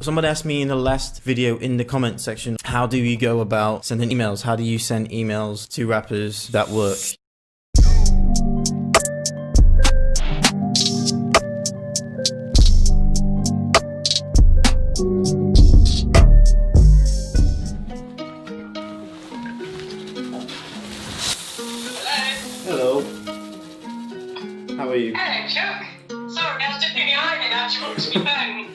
Somebody asked me in the last video in the comment section, how do you go about sending emails? How do you send emails to rappers that work? Hello. How are you? Hello, Chuck. Sorry, I was just doing the ironing. I just walked to my phone.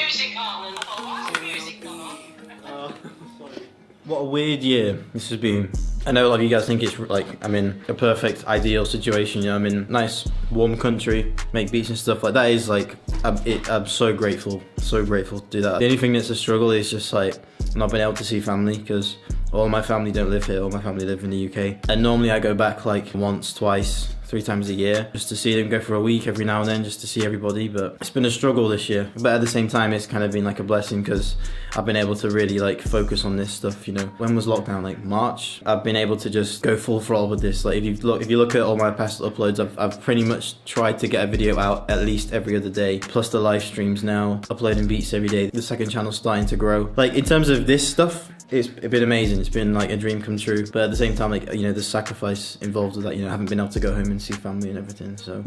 Music on, and I thought, why's the music gone on? Sorry. What a weird year this has been. I know a lot of you guys think it's like I'm in a perfect, ideal situation. You know, I'm in a nice, warm country, make beats and stuff. Like that is like, I'm so grateful to do that. The only thing that's a struggle is just like not being able to see family because all my family don't live here. All my family live in the UK, and normally I go back like once, twice, 3 times a year just to see them, go for a week every now and then just to see everybody. But it's been a struggle this year, but at the same time it's kind of been like a blessing because I've been able to really like focus on this stuff. You know, when was lockdown? Like March. I've been able to just go full throttle with this. Like if you look at all my past uploads, I've pretty much tried to get a video out at least every other day, plus the live streams now, uploading beats every day. The second channel's starting to grow. Like in terms of this stuff, it's been amazing. It's been like a dream come true, but at the same time, like, you know, the sacrifice involved with that. You know, I haven't been able to go home and see family and everything. So,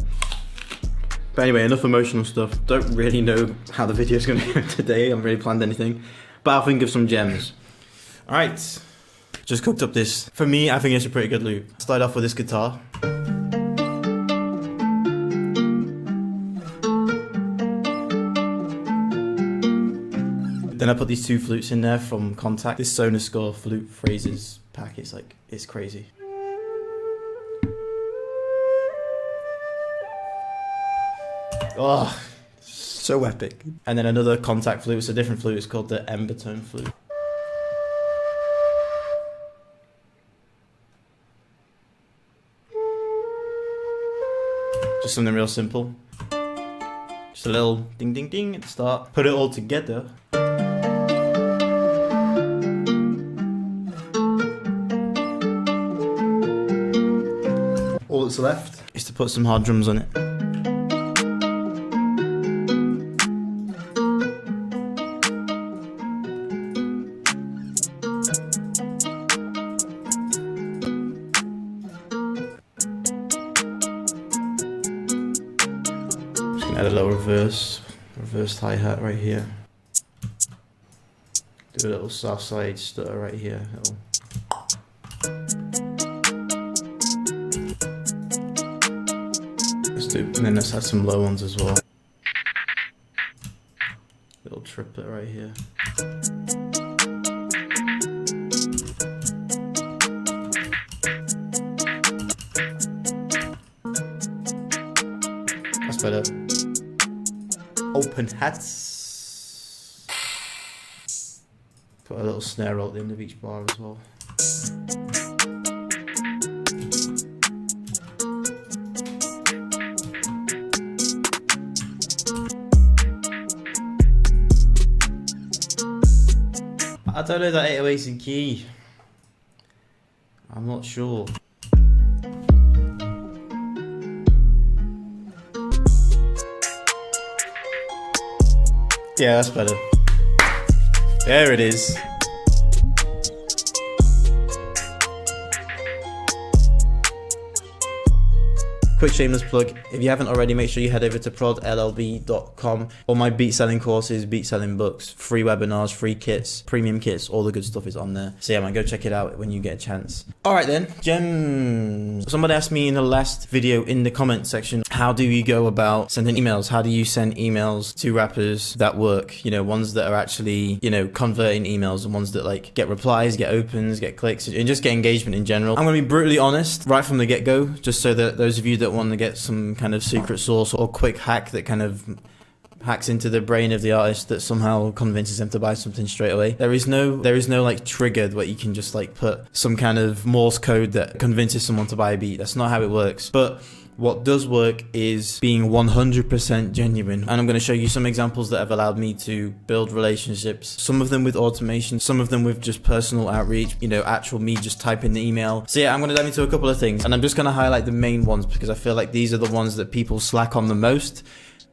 but anyway, enough emotional stuff. Don't really know how the video's going to go today. I haven't really planned anything, but I'll think of some gems. All right, just cooked up this. For me, I think it's a pretty good loop. Start off with this guitar. Then I put these 2 flutes in there from Contact. This Sonoscore flute phrases pack, it's crazy. Oh, so epic. And then another Contact flute, it's a different flute, it's called the Embertone flute. Just something real simple. Just a little ding ding ding at the start. Put it all together. All that's left is to put some hard drums on it. Just gonna add a little reversed hi-hat right here. Do a little soft side stutter right here. And then let's add some low ones as well. Little triplet right here. That's better. Open hats. Put a little snare roll at the end of each bar as well. I don't know that 808's in key. I'm not sure. Yeah, that's better. There it is. Quick shameless plug, if you haven't already, make sure you head over to prodllb.com. All my beat selling courses, beat selling books, free webinars, free kits, premium kits, all the good stuff is on there. So yeah man, go check it out when you get a chance. Alright then, gems. Somebody asked me in the last video in the comment section, how do you go about sending emails? How do you send emails to rappers that work? You know, ones that are actually, you know, converting emails and ones that like get replies, get opens, get clicks, and just get engagement in general. I'm gonna be brutally honest right from the get-go, just so that those of you that want to get some kind of secret sauce or quick hack that kind of hacks into the brain of the artist that somehow convinces them to buy something straight away. There is no like trigger where you can just like put some kind of Morse code that convinces someone to buy a beat. That's not how it works. But what does work is being 100% genuine. And I'm going to show you some examples that have allowed me to build relationships. Some of them with automation, some of them with just personal outreach, you know, actual me just typing the email. So yeah, I'm going to dive into a couple of things. And I'm just going to highlight the main ones because I feel like these are the ones that people slack on the most.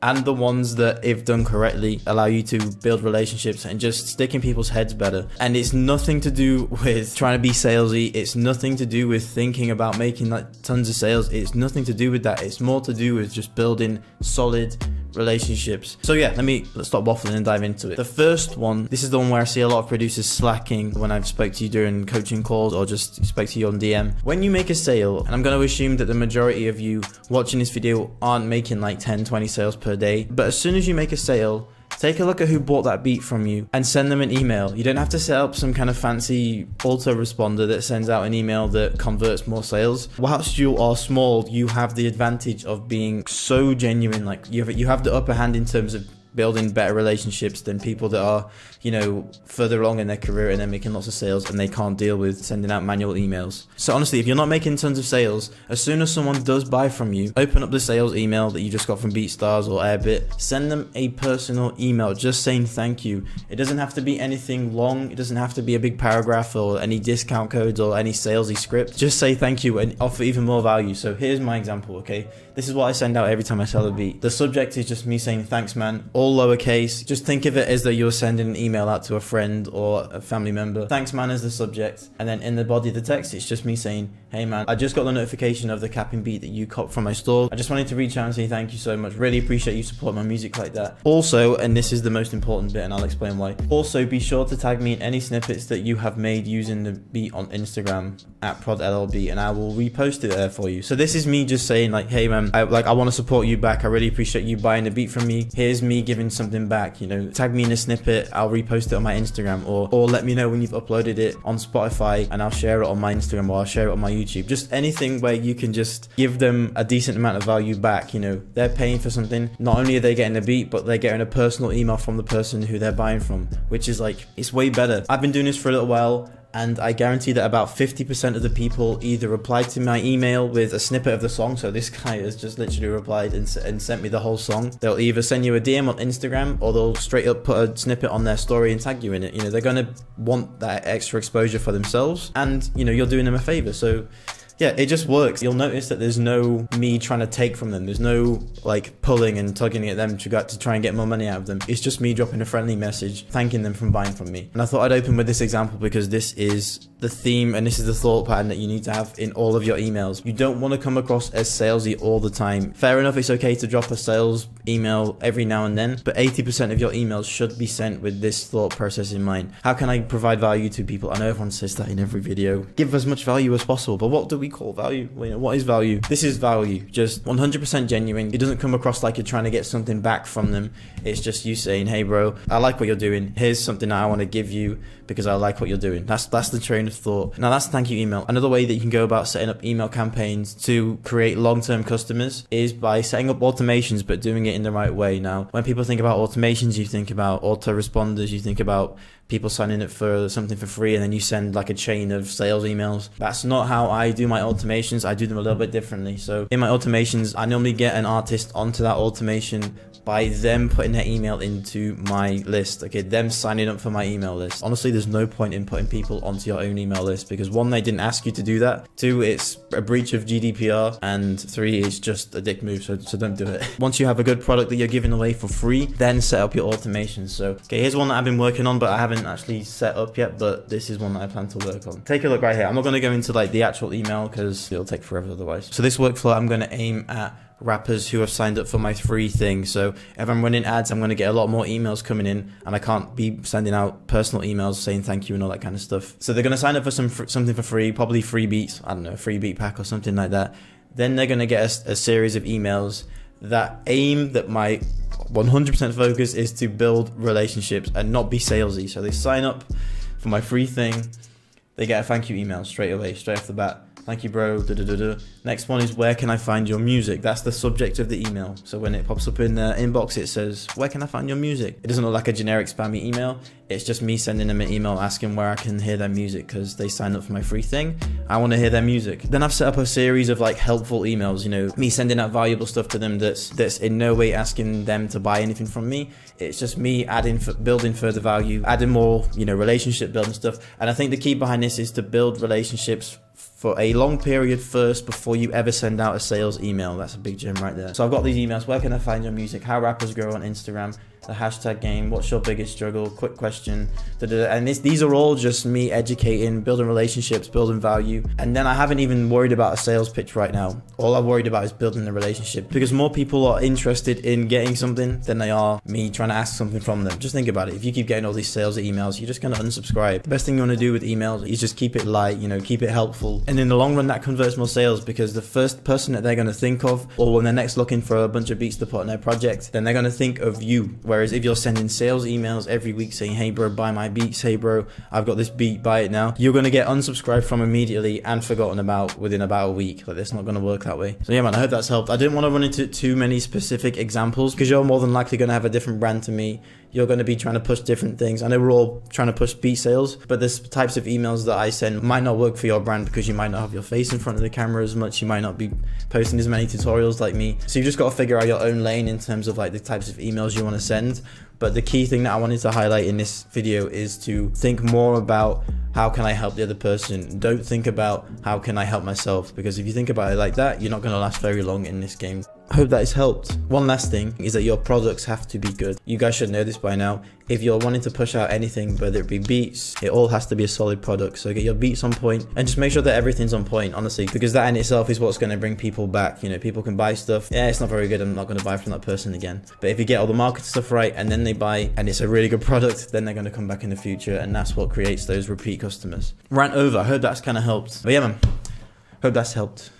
and the ones that, if done correctly, allow you to build relationships and just stick in people's heads better. And it's nothing to do with trying to be salesy. It's nothing to do with thinking about making like tons of sales. It's nothing to do with that. It's more to do with just building solid relationships. So yeah, let's stop waffling and dive into it. The first one, this is the one where I see a lot of producers slacking when I've spoke to you during coaching calls or just spoke to you on DM. When you make a sale, and I'm going to assume that the majority of you watching this video aren't making like 10-20 sales per day, but as soon as you make a sale, take a look at who bought that beat from you and send them an email. You don't have to set up some kind of fancy autoresponder that sends out an email that converts more sales. Whilst you are small, you have the advantage of being so genuine. Like you have the upper hand in terms of building better relationships than people that are, you know, further along in their career and they're making lots of sales and they can't deal with sending out manual emails. So honestly, if you're not making tons of sales, as soon as someone does buy from you, open up the sales email that you just got from BeatStars or Airbit, send them a personal email just saying thank you. It doesn't have to be anything long. It doesn't have to be a big paragraph or any discount codes or any salesy script. Just say thank you and offer even more value. So here's my example, okay? This is what I send out every time I sell a beat. The subject is just me saying thanks, man, all lowercase. Just think of it as though you're sending an email out to a friend or a family member. Thanks, man, is the subject. And then in the body of the text, it's just me saying, hey, man, I just got the notification of the capping beat that you copped from my store. I just wanted to reach out and say thank you so much. Really appreciate you supporting my music like that. Also, and this is the most important bit and I'll explain why. Also, be sure to tag me in any snippets that you have made using the beat on Instagram at prodllb and I will repost it there for you. So this is me just saying like, hey, man, I want to support you back. I really appreciate you buying the beat from me. Here's me giving something back, you know, tag me in a snippet. I'll repost it on my Instagram or let me know when you've uploaded it on Spotify and I'll share it on my Instagram or I'll share it on my YouTube. Just anything where you can just give them a decent amount of value back. You know, they're paying for something. Not only are they getting a beat, but they're getting a personal email from the person who they're buying from, which is like, it's way better. I've been doing this for a little while. And I guarantee that about 50% of the people either replied to my email with a snippet of the song. So this guy has just literally replied and sent me the whole song. They'll either send you a DM on Instagram or they'll straight up put a snippet on their story and tag you in it. You know, they're going to want that extra exposure for themselves. And, you know, you're doing them a favor. So yeah, it just works. You'll notice that there's no me trying to take from them. There's no like pulling and tugging at them to try and get more money out of them. It's just me dropping a friendly message, thanking them from buying from me. And I thought I'd open with this example because this is the theme and this is the thought pattern that you need to have in all of your emails. You don't want to come across as salesy all the time. Fair enough, it's okay to drop a sales email every now and then, but 80% of your emails should be sent with this thought process in mind. How can I provide value to people? I know everyone says that in every video. Give as much value as possible, but what do we call value? You know, what is value? This is value, just 100% genuine. It doesn't come across like you're trying to get something back from them. It's just you saying, hey bro, I like what you're doing. Here's something that I want to give you because I like what you're doing. That's the train of thought. Now that's the thank you email. Another way that you can go about setting up email campaigns to create long-term customers is by setting up automations, but doing it in the right way. Now, when people think about automations, you think about autoresponders, you think about people signing up for something for free and then you send like a chain of sales emails. That's not how I do my automations. I do them a little bit differently. So in my automations, I normally get an artist onto that automation by them putting their email into my list. Okay, them signing up for my email list. Honestly, there's no point in putting people onto your own email list because one, they didn't ask you to do that. Two, it's a breach of GDPR. And three, it's just a dick move, so don't do it. Once you have a good product that you're giving away for free, then set up your automations. So, okay, here's one that I've been working on, but I haven't actually set up yet, but this is one that I plan to work on. Take a look right here. I'm not going to go into like the actual email because it'll take forever otherwise. So this workflow, I'm going to aim at rappers who have signed up for my free thing. So if I'm running ads, I'm going to get a lot more emails coming in and I can't be sending out personal emails saying thank you and all that kind of stuff. So they're going to sign up for something for free, probably free beats, I don't know, a free beat pack or something like that. Then they're going to get a series of emails that my 100% focus is to build relationships and not be salesy. So they sign up for my free thing, they get a thank you email straight away, straight off the bat. Thank you, bro. Next one is, where can I find your music? That's the subject of the email. So when it pops up in the inbox, it says, where can I find your music? It doesn't look like a generic spammy email. It's just me sending them an email asking where I can hear their music because they signed up for my free thing. I want to hear their music. Then I've set up a series of like helpful emails, you know, me sending out valuable stuff to them that's in no way asking them to buy anything from me. It's just me building further value, adding more, you know, relationship building stuff. And I think the key behind this is to build relationships for a long period first before you ever send out a sales email. That's a big gem right there. So I've got these emails. Where can I find your music? How rappers grow on Instagram. The hashtag game, what's your biggest struggle, quick question, and these are all just me educating, building relationships, building value. And then I haven't even worried about a sales pitch right now. All I'm worried about is building the relationship, because more people are interested in getting something than they are me trying to ask something from them. Just think about it. If you keep getting all these sales emails, you're just going to unsubscribe. The best thing you want to do with emails is just keep it light, keep it helpful, and in the long run that converts more sales, because the first person that they're going to think of, or when they're next looking for a bunch of beats to put on their project, then they're going to think of you. Whereas if you're sending sales emails every week saying, hey bro, buy my beats, hey bro, I've got this beat, buy it now, you're going to get unsubscribed from immediately and forgotten about within about a week. Like, it's not going to work that way. So yeah man, I hope that's helped. I didn't want to run into too many specific examples, because you're more than likely going to have a different brand to me. You're going to be trying to push different things. I know we're all trying to push beat sales, but there's types of emails that I send might not work for your brand, because you might not have your face in front of the camera as much. You might not be posting as many tutorials like me. So you've just got to figure out your own lane in terms of like the types of emails you want to send. But the key thing that I wanted to highlight in this video is to think more about how can I help the other person. Don't think about how can I help myself, because if you think about it like that, you're not going to last very long in this game. I hope that has helped. One last thing is that your products have to be good. You guys should know this by now. If you're wanting to push out anything, whether it be beats, it all has to be a solid product. So get your beats on point and just make sure that everything's on point, honestly, because that in itself is what's going to bring people back. People can buy stuff. Yeah, it's not very good. I'm not going to buy from that person again. But if you get all the market stuff right and then they buy and it's a really good product, then they're going to come back in the future, and that's what creates those repeat customers. Rant over. I hope that's kind of helped. But yeah man, hope that's helped.